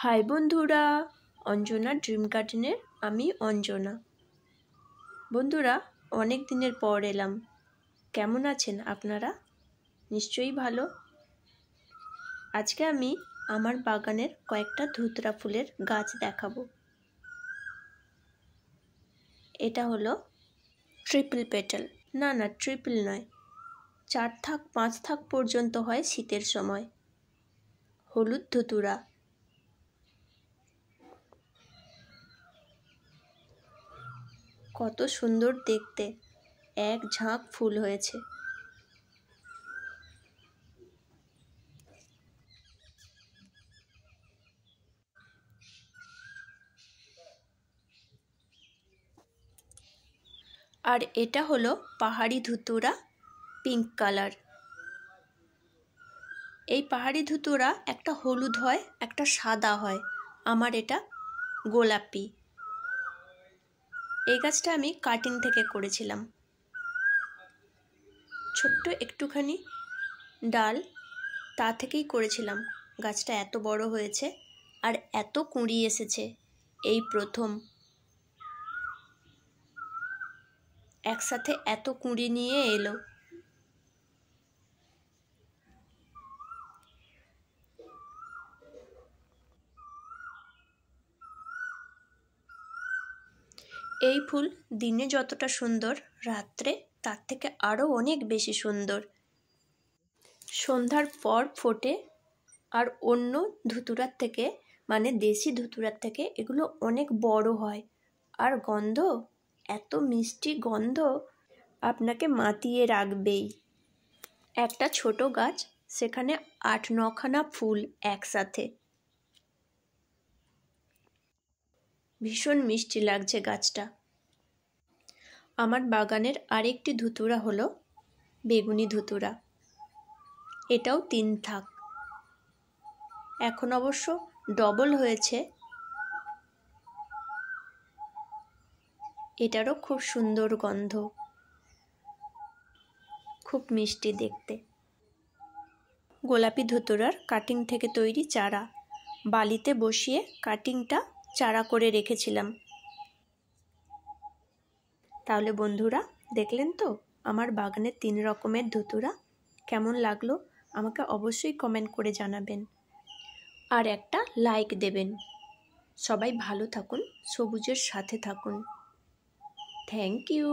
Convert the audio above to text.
High বন্ধুরা, Anjana dream গার্ডেনের আমি অঞ্জনা। বন্ধুরা, অনেক দিনের পর এলাম। কেমন আছেন আপনারা? নিশ্চয়ই ভালো। আজকে আমি আমার বাগানের কয়েকটা ধুতরা ফুলের গাছ দেখাবো। এটা হলো ট্রিপল পেটাল। না, ট্রিপল নয়, 4 থাক 5 থাক পর্যন্ত হয় শীতের সময়। হলুদ ধুতুরা। কত সুন্দর দেখতে, এক ঝাঁক ফুল হয়েছে। আর এটা হলো পাহাড়ি ধুতুরা, পিঙ্ক কালার। এই পাহাড়ি ধুতুরা একটা হলুদ হয়, একটা সাদা হয়। আমার এটা গোলাপি। এই গাছটা আমি কাটিং থেকে করেছিলাম। ছোট্ট একটুখানি ডাল, তা থেকেই করেছিলাম। গাছটা এত বড় হয়েছে আর এত কুঁড়ি এসেছে, এই প্রথম। একসাথে এত কুঁড়ি নিয়ে এলো। এই ফুল দিনে যতটা সুন্দর, রাত্রে তার থেকে আরও অনেক বেশি সুন্দর। সন্ধ্যার পর ফোটে, আর অন্য ধুতুরার থেকে, মানে দেশি ধুতুরার থেকে এগুলো অনেক বড় হয়। আর গন্ধ, এত মিষ্টি গন্ধ, আপনাকে মাতিয়ে রাখবেই। একটা ছোট গাছ, সেখানে 8-9খানা ফুল একসাথে। ভীষণ মিষ্টি লাগছে গাছটা। আমার বাগানের আরেকটি ধুতুরা হলো বেগুনি ধুতুরা। এটাও 3 থাক। এখন অবশ্য ডবল হয়েছে। এটারও খুব সুন্দর গন্ধ, খুব মিষ্টি দেখতে। গোলাপি ধুতুরার কাটিং থেকে তৈরি চারা, বালিতে বসিয়ে কাটিংটা চারা করে রেখেছিলাম। তাহলে বন্ধুরা, দেখলেন তো আমার বাগানের 3 রকমের ধুতুরা। কেমন লাগলো আমাকে অবশ্যই কমেন্ট করে জানাবেন, আর একটা লাইক দেবেন। সবাই ভালো থাকুন, সবুজের সাথে থাকুন। Thank you.